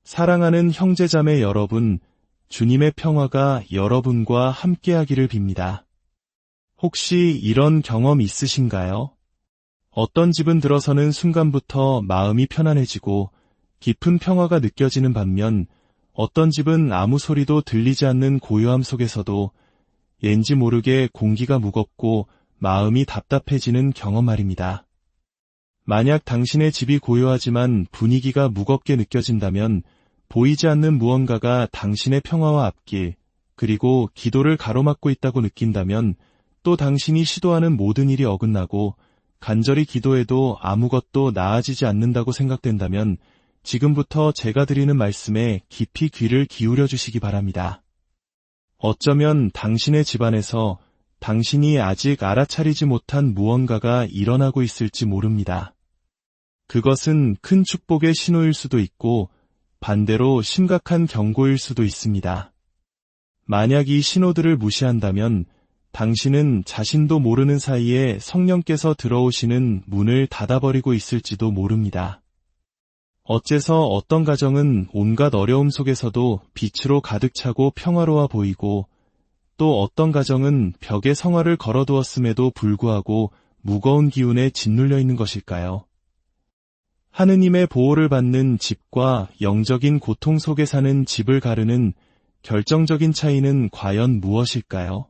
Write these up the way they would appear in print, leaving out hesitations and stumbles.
사랑하는 형제자매 여러분, 주님의 평화가 여러분과 함께하기를 빕니다. 혹시 이런 경험 있으신가요? 어떤 집은 들어서는 순간부터 마음이 편안해지고 깊은 평화가 느껴지는 반면 어떤 집은 아무 소리도 들리지 않는 고요함 속에서도 왠지 모르게 공기가 무겁고 마음이 답답해지는 경험 말입니다. 만약 당신의 집이 고요하지만 분위기가 무겁게 느껴진다면 보이지 않는 무언가가 당신의 평화와 앞길, 그리고 기도를 가로막고 있다고 느낀다면 또 당신이 시도하는 모든 일이 어긋나고 간절히 기도해도 아무것도 나아지지 않는다고 생각된다면 지금부터 제가 드리는 말씀에 깊이 귀를 기울여 주시기 바랍니다. 어쩌면 당신의 집안에서 당신이 아직 알아차리지 못한 무언가가 일어나고 있을지 모릅니다. 그것은 큰 축복의 신호일 수도 있고 반대로 심각한 경고일 수도 있습니다. 만약 이 신호들을 무시한다면 당신은 자신도 모르는 사이에 성령께서 들어오시는 문을 닫아버리고 있을지도 모릅니다. 어째서 어떤 가정은 온갖 어려움 속에서도 빛으로 가득 차고 평화로워 보이고 또 어떤 가정은 벽에 성화를 걸어두었음에도 불구하고 무거운 기운에 짓눌려 있는 것일까요? 하느님의 보호를 받는 집과 영적인 고통 속에 사는 집을 가르는 결정적인 차이는 과연 무엇일까요?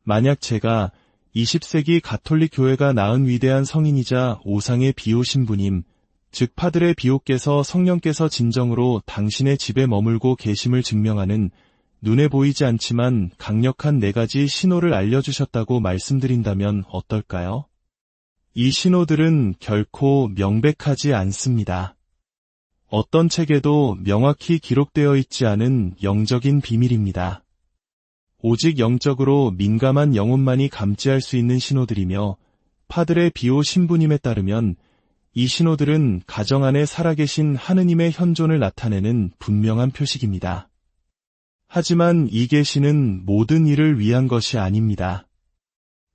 만약 제가 20세기 가톨릭 교회가 낳은 위대한 성인이자 오상의 비오 신부님, 즉 파드레 비오께서 성령께서 진정으로 당신의 집에 머물고 계심을 증명하는 눈에 보이지 않지만 강력한 4가지 신호를 알려주셨다고 말씀드린다면 어떨까요? 이 신호들은 결코 명백하지 않습니다. 어떤 책에도 명확히 기록되어 있지 않은 영적인 비밀입니다. 오직 영적으로 민감한 영혼만이 감지할 수 있는 신호들이며 파드레 비오 신부님에 따르면 이 신호들은 가정 안에 살아계신 하느님의 현존을 나타내는 분명한 표식입니다. 하지만 이 계시는 모든 이를 위한 것이 아닙니다.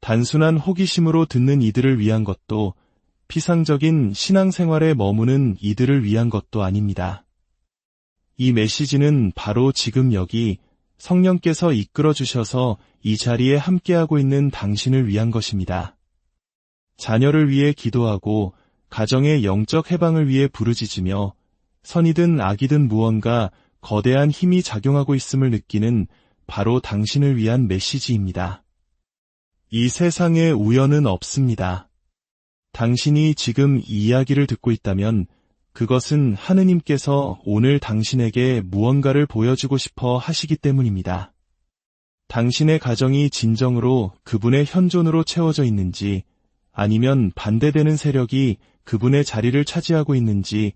단순한 호기심으로 듣는 이들을 위한 것도 피상적인 신앙생활에 머무는 이들을 위한 것도 아닙니다. 이 메시지는 바로 지금 여기 성령께서 이끌어 주셔서 이 자리에 함께하고 있는 당신을 위한 것입니다. 자녀를 위해 기도하고 가정의 영적 해방을 위해 부르짖으며 선이든 악이든 무언가 거대한 힘이 작용하고 있음을 느끼는 바로 당신을 위한 메시지입니다. 이 세상에 우연은 없습니다. 당신이 지금 이 이야기를 듣고 있다면 그것은 하느님께서 오늘 당신에게 무언가를 보여주고 싶어 하시기 때문입니다. 당신의 가정이 진정으로 그분의 현존으로 채워져 있는지 아니면 반대되는 세력이 그분의 자리를 차지하고 있는지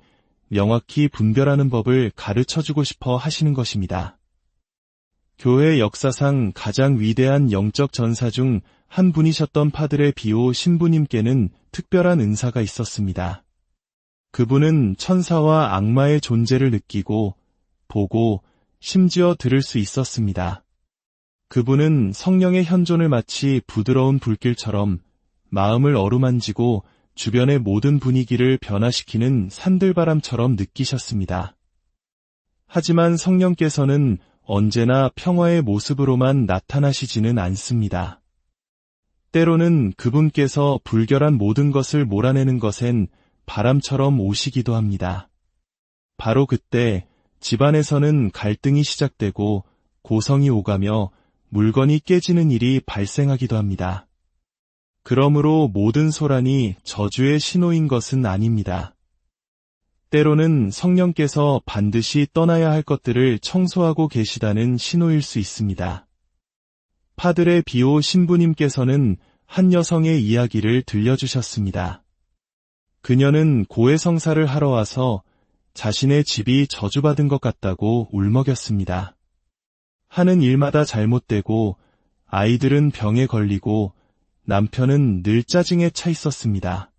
명확히 분별하는 법을 가르쳐주고 싶어 하시는 것입니다. 교회 역사상 가장 위대한 영적 전사 중 한 분이셨던 파드레 비오 신부님께는 특별한 은사가 있었습니다. 그분은 천사와 악마의 존재를 느끼고, 보고, 심지어 들을 수 있었습니다. 그분은 성령의 현존을 마치 부드러운 불길처럼 마음을 어루만지고 주변의 모든 분위기를 변화시키는 산들바람처럼 느끼셨습니다. 하지만 성령께서는 언제나 평화의 모습으로만 나타나시지는 않습니다. 때로는 그분께서 불결한 모든 것을 몰아내는 것엔 바람처럼 오시기도 합니다. 바로 그때 집안에서는 갈등이 시작되고 고성이 오가며 물건이 깨지는 일이 발생하기도 합니다. 그러므로 모든 소란이 저주의 신호인 것은 아닙니다. 때로는 성령께서 반드시 떠나야 할 것들을 청소하고 계시다는 신호일 수 있습니다. 파드레 비오 신부님께서는 한 여성의 이야기를 들려주셨습니다. 그녀는 고해성사를 하러 와서 자신의 집이 저주받은 것 같다고 울먹였습니다. 하는 일마다 잘못되고 아이들은 병에 걸리고 남편은 늘 짜증에 차 있었습니다.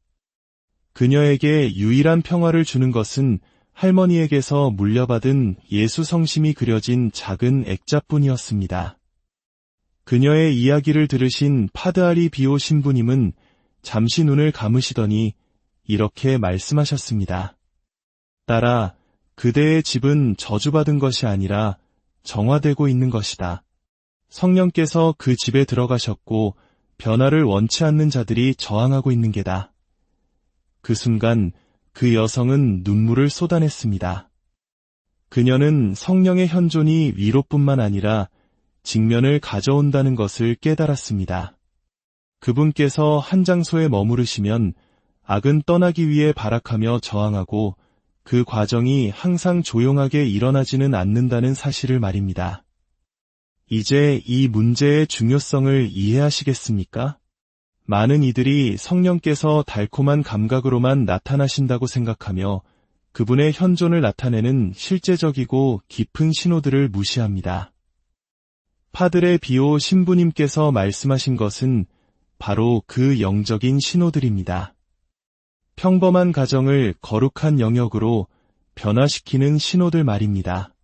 그녀에게 유일한 평화를 주는 것은 할머니에게서 물려받은 예수 성심이 그려진 작은 액자뿐이었습니다. 그녀의 이야기를 들으신 파드아리 비오 신부님은 잠시 눈을 감으시더니 이렇게 말씀하셨습니다. 딸아, 그대의 집은 저주받은 것이 아니라 정화되고 있는 것이다. 성령께서 그 집에 들어가셨고 변화를 원치 않는 자들이 저항하고 있는 게다. 그 순간 그 여성은 눈물을 쏟아냈습니다. 그녀는 성령의 현존이 위로뿐만 아니라 직면을 가져온다는 것을 깨달았습니다. 그분께서 한 장소에 머무르시면 악은 떠나기 위해 발악하며 저항하고 그 과정이 항상 조용하게 일어나지는 않는다는 사실을 말입니다. 이제 이 문제의 중요성을 이해하시겠습니까? 많은 이들이 성령께서 달콤한 감각으로만 나타나신다고 생각하며 그분의 현존을 나타내는 실제적이고 깊은 신호들을 무시합니다. 파드레 비오 신부님께서 말씀하신 것은 바로 그 영적인 신호들입니다. 평범한 가정을 거룩한 영역으로 변화시키는 신호들 말입니다.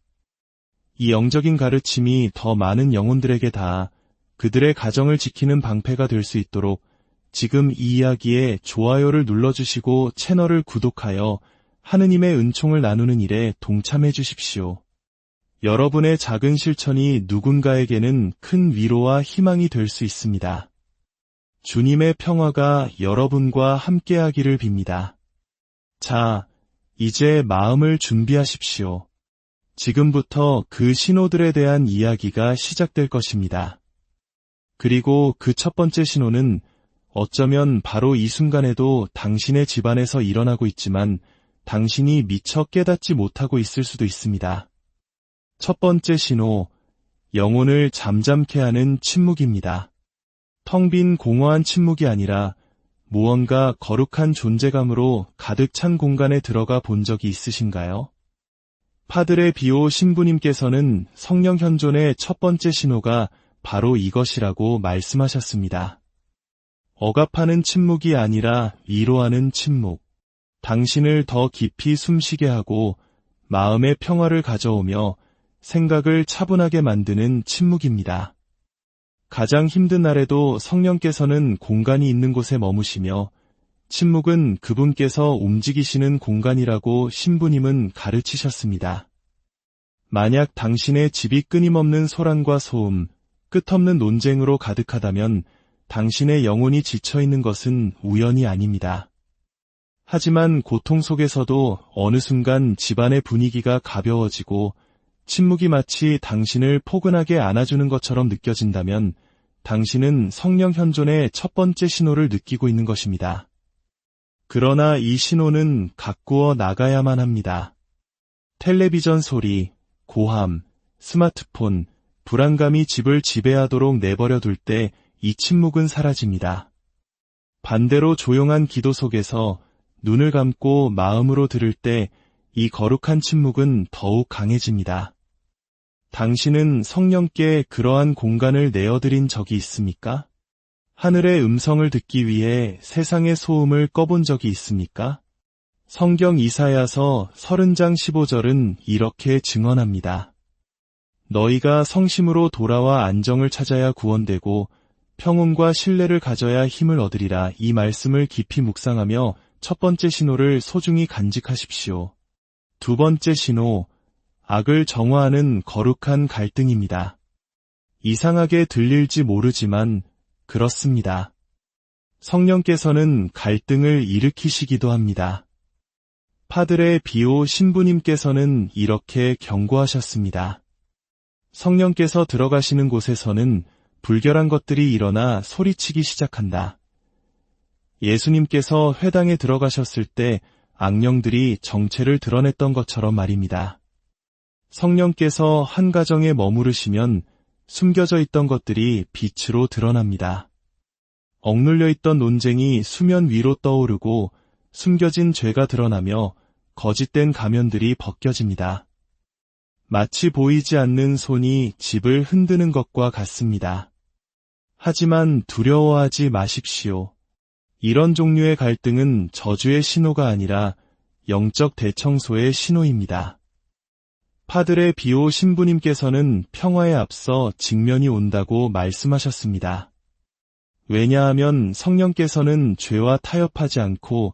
이 영적인 가르침이 더 많은 영혼들에게 닿아 그들의 가정을 지키는 방패가 될 수 있도록 지금 이 이야기에 좋아요를 눌러주시고 채널을 구독하여 하느님의 은총을 나누는 일에 동참해 주십시오. 여러분의 작은 실천이 누군가에게는 큰 위로와 희망이 될 수 있습니다. 주님의 평화가 여러분과 함께하기를 빕니다. 자, 이제 마음을 준비하십시오. 지금부터 그 신호들에 대한 이야기가 시작될 것입니다. 그리고 그 첫 번째 신호는 어쩌면 바로 이 순간에도 당신의 집안에서 일어나고 있지만 당신이 미처 깨닫지 못하고 있을 수도 있습니다. 첫 번째 신호, 영혼을 잠잠케 하는 침묵입니다. 텅 빈 공허한 침묵이 아니라 무언가 거룩한 존재감으로 가득 찬 공간에 들어가 본 적이 있으신가요? 파드레 비오 신부님께서는 성령 현존의 첫 번째 신호가 바로 이것이라고 말씀하셨습니다. 억압하는 침묵이 아니라 위로하는 침묵. 당신을 더 깊이 숨쉬게 하고 마음의 평화를 가져오며 생각을 차분하게 만드는 침묵입니다. 가장 힘든 날에도 성령께서는 공간이 있는 곳에 머무시며 침묵은 그분께서 움직이시는 공간이라고 신부님은 가르치셨습니다. 만약 당신의 집이 끊임없는 소란과 소음, 끝없는 논쟁으로 가득하다면 당신의 영혼이 지쳐있는 것은 우연이 아닙니다. 하지만 고통 속에서도 어느 순간 집안의 분위기가 가벼워지고 침묵이 마치 당신을 포근하게 안아주는 것처럼 느껴진다면 당신은 성령 현존의 첫 번째 신호를 느끼고 있는 것입니다. 그러나 이 신호는 가꾸어 나가야만 합니다. 텔레비전 소리, 고함, 스마트폰, 불안감이 집을 지배하도록 내버려 둘 때 이 침묵은 사라집니다. 반대로 조용한 기도 속에서 눈을 감고 마음으로 들을 때 이 거룩한 침묵은 더욱 강해집니다. 당신은 성령께 그러한 공간을 내어드린 적이 있습니까? 하늘의 음성을 듣기 위해 세상의 소음을 꺼본 적이 있습니까? 성경 이사야서 30장 15절은 이렇게 증언합니다. 너희가 성심으로 돌아와 안정을 찾아야 구원되고 평온과 신뢰를 가져야 힘을 얻으리라. 이 말씀을 깊이 묵상하며 첫 번째 신호를 소중히 간직하십시오. 두 번째 신호, 악을 정화하는 거룩한 갈등입니다. 이상하게 들릴지 모르지만 그렇습니다. 성령께서는 갈등을 일으키시기도 합니다. 파드레 비오 신부님께서는 이렇게 경고하셨습니다. 성령께서 들어가시는 곳에서는 불결한 것들이 일어나 소리치기 시작한다. 예수님께서 회당에 들어가셨을 때 악령들이 정체를 드러냈던 것처럼 말입니다. 성령께서 한 가정에 머무르시면 숨겨져 있던 것들이 빛으로 드러납니다. 억눌려 있던 논쟁이 수면 위로 떠오르고 숨겨진 죄가 드러나며 거짓된 가면들이 벗겨집니다. 마치 보이지 않는 손이 집을 흔드는 것과 같습니다. 하지만 두려워하지 마십시오. 이런 종류의 갈등은 저주의 신호가 아니라 영적 대청소의 신호입니다. 파드레 비오 신부님께서는 평화에 앞서 직면이 온다고 말씀하셨습니다. 왜냐하면 성령께서는 죄와 타협하지 않고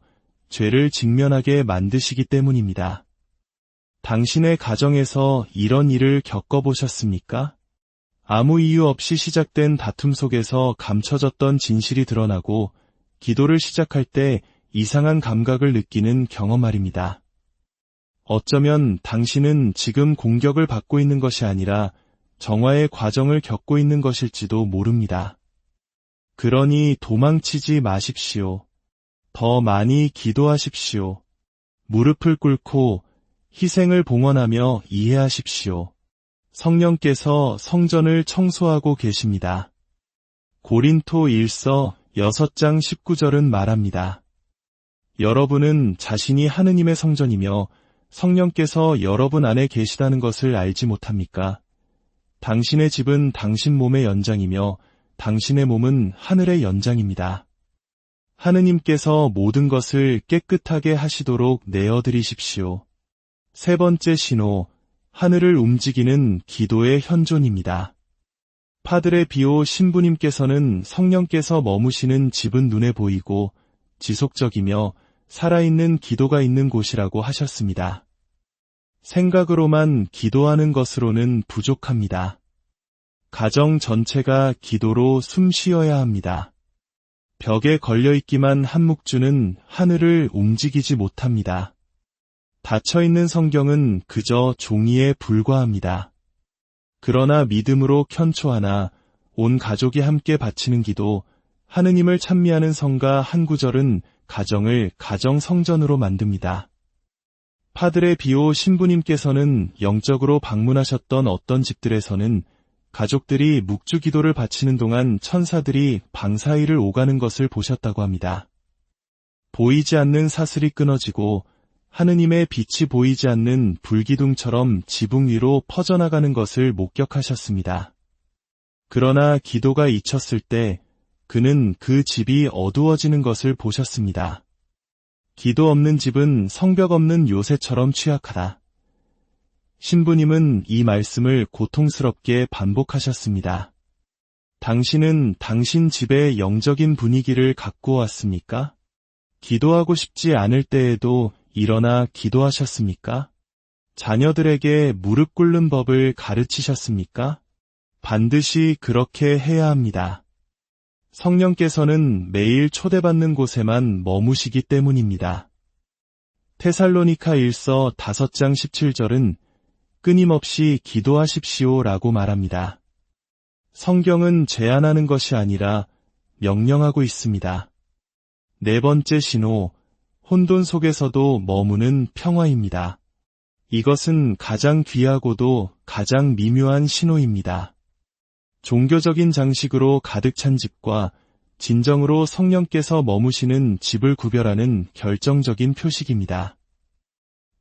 죄를 직면하게 만드시기 때문입니다. 당신의 가정에서 이런 일을 겪어보셨습니까? 아무 이유 없이 시작된 다툼 속에서 감춰졌던 진실이 드러나고 기도를 시작할 때 이상한 감각을 느끼는 경험 말입니다. 어쩌면 당신은 지금 공격을 받고 있는 것이 아니라 정화의 과정을 겪고 있는 것일지도 모릅니다. 그러니 도망치지 마십시오. 더 많이 기도하십시오. 무릎을 꿇고 희생을 봉헌하며 이해하십시오. 성령께서 성전을 청소하고 계십니다. 고린토 1서 6장 19절은 말합니다. 여러분은 자신이 하느님의 성전이며 성령께서 여러분 안에 계시다는 것을 알지 못합니까? 당신의 집은 당신 몸의 연장이며 당신의 몸은 하늘의 연장입니다. 하느님께서 모든 것을 깨끗하게 하시도록 내어드리십시오. 세 번째 신호, 하늘을 움직이는 기도의 현존입니다. 파드레 비오 신부님께서는 성령께서 머무시는 집은 눈에 보이고 지속적이며 살아있는 기도가 있는 곳이라고 하셨습니다. 생각으로만 기도하는 것으로는 부족합니다. 가정 전체가 기도로 숨 쉬어야 합니다. 벽에 걸려있기만 한 묵주는 하늘을 움직이지 못합니다. 닫혀있는 성경은 그저 종이에 불과합니다. 그러나 믿음으로 켠초하나 온 가족이 함께 바치는 기도, 하느님을 찬미하는 성가 한 구절은 가정을 가정 성전으로 만듭니다. 파드레 비오 신부님께서는 영적으로 방문하셨던 어떤 집들에서는 가족들이 묵주 기도를 바치는 동안 천사들이 방 사이를 오가는 것을 보셨다고 합니다. 보이지 않는 사슬이 끊어지고 하느님의 빛이 보이지 않는 불기둥처럼 지붕 위로 퍼져나가는 것을 목격하셨습니다. 그러나 기도가 잊혔을 때 그는 그 집이 어두워지는 것을 보셨습니다. 기도 없는 집은 성벽 없는 요새처럼 취약하다. 신부님은 이 말씀을 고통스럽게 반복하셨습니다. 당신은 당신 집의 영적인 분위기를 갖고 왔습니까? 기도하고 싶지 않을 때에도 일어나 기도하셨습니까? 자녀들에게 무릎 꿇는 법을 가르치셨습니까? 반드시 그렇게 해야 합니다. 성령께서는 매일 초대받는 곳에만 머무시기 때문입니다. 테살로니가 1서 5장 17절은 끊임없이 기도하십시오라고 말합니다. 성경은 제안하는 것이 아니라 명령하고 있습니다. 네 번째 신호, 혼돈 속에서도 머무는 평화입니다. 이것은 가장 귀하고도 가장 미묘한 신호입니다. 종교적인 장식으로 가득 찬 집과 진정으로 성령께서 머무시는 집을 구별하는 결정적인 표식입니다.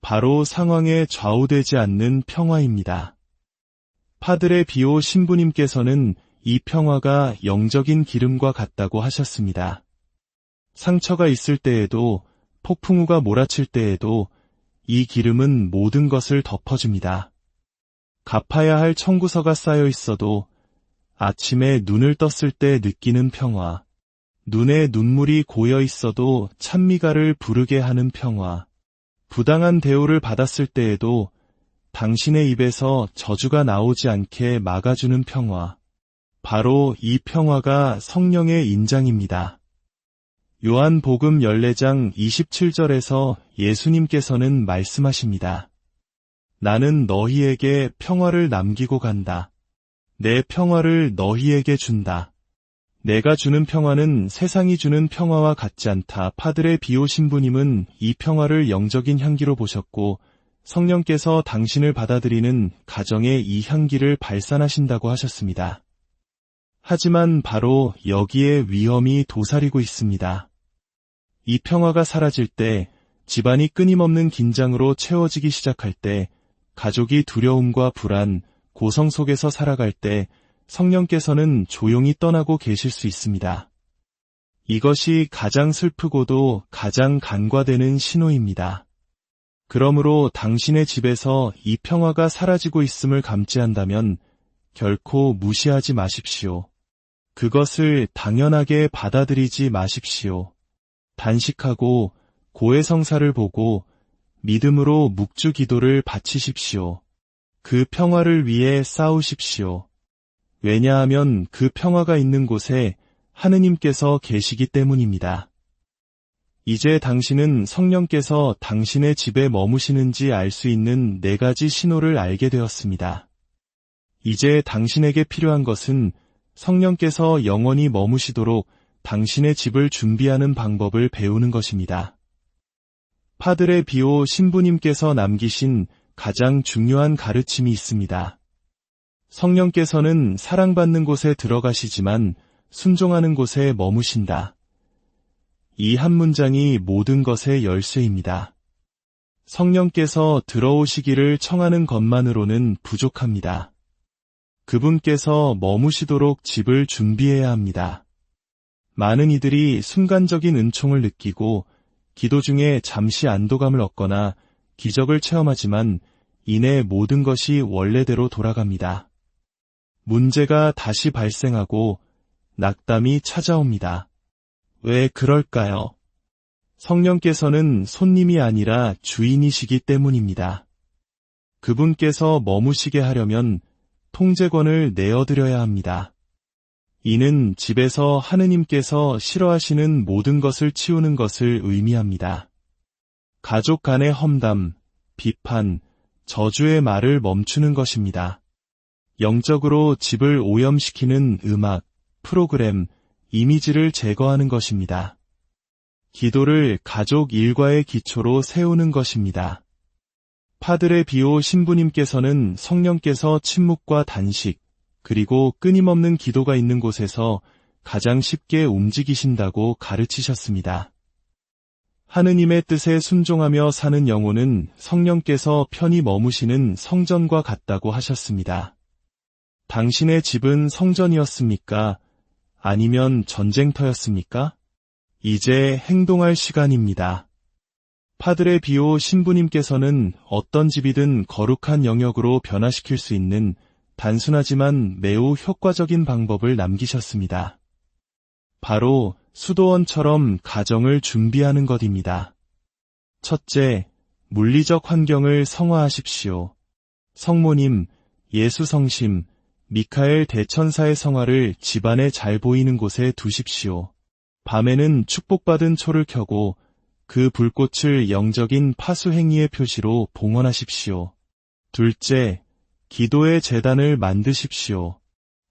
바로 상황에 좌우되지 않는 평화입니다. 파드레 비오 신부님께서는 이 평화가 영적인 기름과 같다고 하셨습니다. 상처가 있을 때에도 폭풍우가 몰아칠 때에도 이 기름은 모든 것을 덮어줍니다. 갚아야 할 청구서가 쌓여 있어도 아침에 눈을 떴을 때 느끼는 평화, 눈에 눈물이 고여 있어도 찬미가를 부르게 하는 평화, 부당한 대우를 받았을 때에도 당신의 입에서 저주가 나오지 않게 막아주는 평화, 바로 이 평화가 성령의 인장입니다. 요한복음 14장 27절에서 예수님께서는 말씀하십니다. 나는 너희에게 평화를 남기고 간다. 내 평화를 너희에게 준다. 내가 주는 평화는 세상이 주는 평화와 같지 않다. 파드레 비오 신부님은 이 평화를 영적인 향기로 보셨고 성령께서 당신을 받아들이는 가정에 이 향기를 발산하신다고 하셨습니다. 하지만 바로 여기에 위험이 도사리고 있습니다. 이 평화가 사라질 때, 집안이 끊임없는 긴장으로 채워지기 시작할 때, 가족이 두려움과 불안, 고성 속에서 살아갈 때 성령께서는 조용히 떠나고 계실 수 있습니다. 이것이 가장 슬프고도 가장 간과되는 신호입니다. 그러므로 당신의 집에서 이 평화가 사라지고 있음을 감지한다면 결코 무시하지 마십시오. 그것을 당연하게 받아들이지 마십시오. 단식하고 고해성사를 보고 믿음으로 묵주 기도를 바치십시오. 그 평화를 위해 싸우십시오. 왜냐하면 그 평화가 있는 곳에 하느님께서 계시기 때문입니다. 이제 당신은 성령께서 당신의 집에 머무시는지 알 수 있는 4가지 신호를 알게 되었습니다. 이제 당신에게 필요한 것은 성령께서 영원히 머무시도록 당신의 집을 준비하는 방법을 배우는 것입니다. 파드레 비오 신부님께서 남기신 가장 중요한 가르침이 있습니다. 성령께서는 사랑받는 곳에 들어가시지만 순종하는 곳에 머무신다. 이 한 문장이 모든 것의 열쇠입니다. 성령께서 들어오시기를 청하는 것만으로는 부족합니다. 그분께서 머무시도록 집을 준비해야 합니다. 많은 이들이 순간적인 은총을 느끼고 기도 중에 잠시 안도감을 얻거나 기적을 체험하지만 이내 모든 것이 원래대로 돌아갑니다. 문제가 다시 발생하고 낙담이 찾아옵니다. 왜 그럴까요? 성령께서는 손님이 아니라 주인이시기 때문입니다. 그분께서 머무시게 하려면 통제권을 내어드려야 합니다. 이는 집에서 하느님께서 싫어하시는 모든 것을 치우는 것을 의미합니다. 가족 간의 험담, 비판, 저주의 말을 멈추는 것입니다. 영적으로 집을 오염시키는 음악, 프로그램, 이미지를 제거하는 것입니다. 기도를 가족 일과의 기초로 세우는 것입니다. 파드레 비오 신부님께서는 성령께서 침묵과 단식, 그리고 끊임없는 기도가 있는 곳에서 가장 쉽게 움직이신다고 가르치셨습니다. 하느님의 뜻에 순종하며 사는 영혼은 성령께서 편히 머무시는 성전과 같다고 하셨습니다. 당신의 집은 성전이었습니까? 아니면 전쟁터였습니까? 이제 행동할 시간입니다. 파드레 비오 신부님께서는 어떤 집이든 거룩한 영역으로 변화시킬 수 있는 단순하지만 매우 효과적인 방법을 남기셨습니다. 바로 수도원처럼 가정을 준비하는 것입니다. 첫째, 물리적 환경을 성화하십시오. 성모님, 예수성심, 미카엘 대천사의 성화를 집안에 잘 보이는 곳에 두십시오. 밤에는 축복받은 초를 켜고 그 불꽃을 영적인 파수행위의 표시로 봉헌하십시오. 둘째, 기도의 제단을 만드십시오.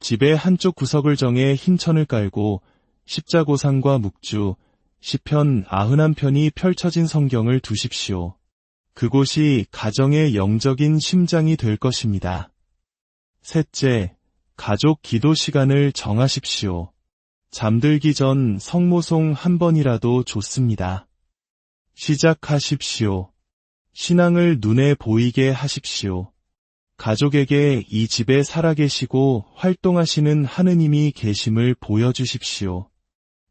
집의 한쪽 구석을 정해 흰천을 깔고 십자고상과 묵주, 시편 91편이 펼쳐진 성경을 두십시오. 그곳이 가정의 영적인 심장이 될 것입니다. 셋째, 가족 기도 시간을 정하십시오. 잠들기 전 성모송 한 번이라도 좋습니다. 시작하십시오. 신앙을 눈에 보이게 하십시오. 가족에게 이 집에 살아계시고 활동하시는 하느님이 계심을 보여주십시오.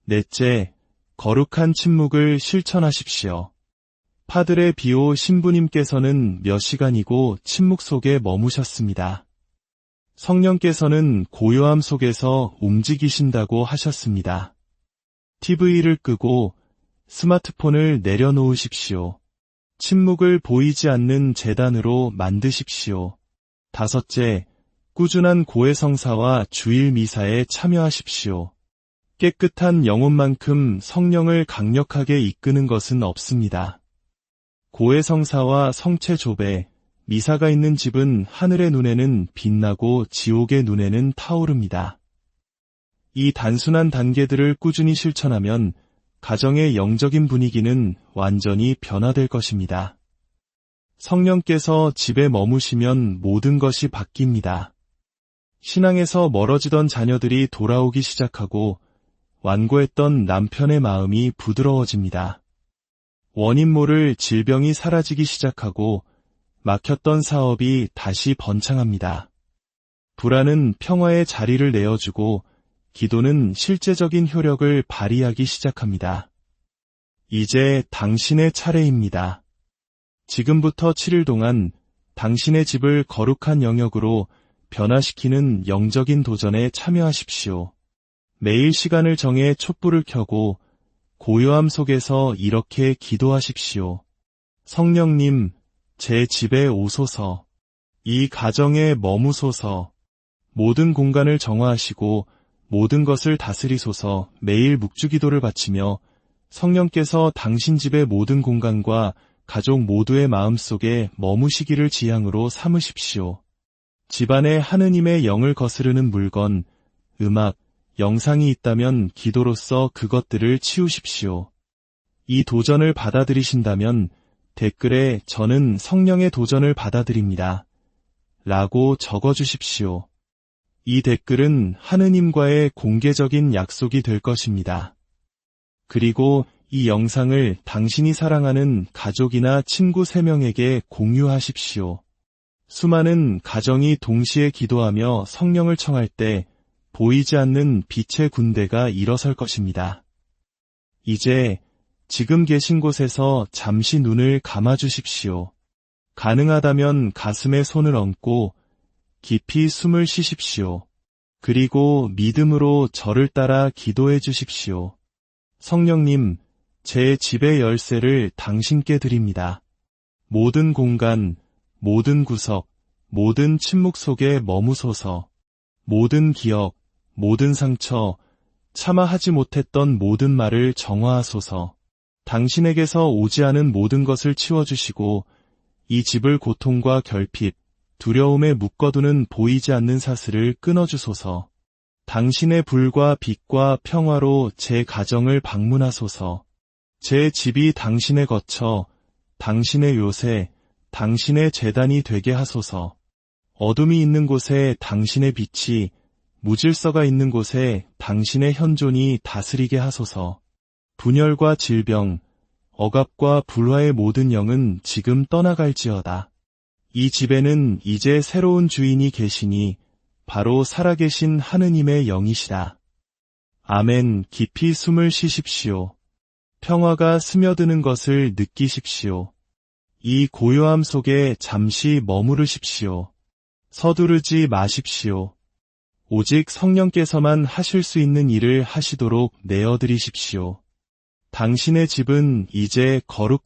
넷째, 거룩한 침묵을 실천하십시오. 파드레 비오 신부님께서는 몇 시간이고 침묵 속에 머무셨습니다. 성령께서는 고요함 속에서 움직이신다고 하셨습니다. TV를 끄고 스마트폰을 내려놓으십시오. 침묵을 보이지 않는 제단으로 만드십시오. 다섯째, 꾸준한 고해성사와 주일 미사에 참여하십시오. 깨끗한 영혼만큼 성령을 강력하게 이끄는 것은 없습니다. 고해성사와 성체조배, 미사가 있는 집은 하늘의 눈에는 빛나고 지옥의 눈에는 타오릅니다. 이 단순한 단계들을 꾸준히 실천하면 가정의 영적인 분위기는 완전히 변화될 것입니다. 성령께서 집에 머무시면 모든 것이 바뀝니다. 신앙에서 멀어지던 자녀들이 돌아오기 시작하고 완고했던 남편의 마음이 부드러워집니다. 원인 모를 질병이 사라지기 시작하고 막혔던 사업이 다시 번창합니다. 불안은 평화의 자리를 내어주고 기도는 실제적인 효력을 발휘하기 시작합니다. 이제 당신의 차례입니다. 지금부터 7일 동안 당신의 집을 거룩한 영역으로 변화시키는 영적인 도전에 참여하십시오. 매일 시간을 정해 촛불을 켜고 고요함 속에서 이렇게 기도하십시오. 성령님, 제 집에 오소서. 이 가정에 머무소서. 모든 공간을 정화하시고 모든 것을 다스리소서. 매일 묵주기도를 바치며 성령께서 당신 집의 모든 공간과 가족 모두의 마음속에 머무시기를 지향으로 삼으십시오. 집안에 하느님의 영을 거스르는 물건, 음악, 영상이 있다면 기도로써 그것들을 치우십시오. 이 도전을 받아들이신다면 댓글에 저는 성령의 도전을 받아들입니다. 라고 적어주십시오. 이 댓글은 하느님과의 공개적인 약속이 될 것입니다. 그리고 이 영상을 당신이 사랑하는 가족이나 친구 3명에게 공유하십시오. 수많은 가정이 동시에 기도하며 성령을 청할 때 보이지 않는 빛의 군대가 일어설 것입니다. 이제 지금 계신 곳에서 잠시 눈을 감아주십시오. 가능하다면 가슴에 손을 얹고 깊이 숨을 쉬십시오. 그리고 믿음으로 저를 따라 기도해 주십시오. 성령님, 제 집의 열쇠를 당신께 드립니다. 모든 공간, 모든 구석, 모든 침묵 속에 머무소서. 모든 기억, 모든 상처, 차마 하지 못했던 모든 말을 정화하소서. 당신에게서 오지 않은 모든 것을 치워주시고 이 집을 고통과 결핍, 두려움에 묶어두는 보이지 않는 사슬을 끊어주소서. 당신의 불과 빛과 평화로 제 가정을 방문하소서. 제 집이 당신의 거처, 당신의 요새, 당신의 제단이 되게 하소서. 어둠이 있는 곳에 당신의 빛이, 무질서가 있는 곳에 당신의 현존이 다스리게 하소서. 분열과 질병, 억압과 불화의 모든 영은 지금 떠나갈지어다. 이 집에는 이제 새로운 주인이 계시니 바로 살아계신 하느님의 영이시라. 아멘. 깊이 숨을 쉬십시오. 평화가 스며드는 것을 느끼십시오. 이 고요함 속에 잠시 머무르십시오. 서두르지 마십시오. 오직 성령께서만 하실 수 있는 일을 하시도록 내어드리십시오. 당신의 집은 이제 거룩한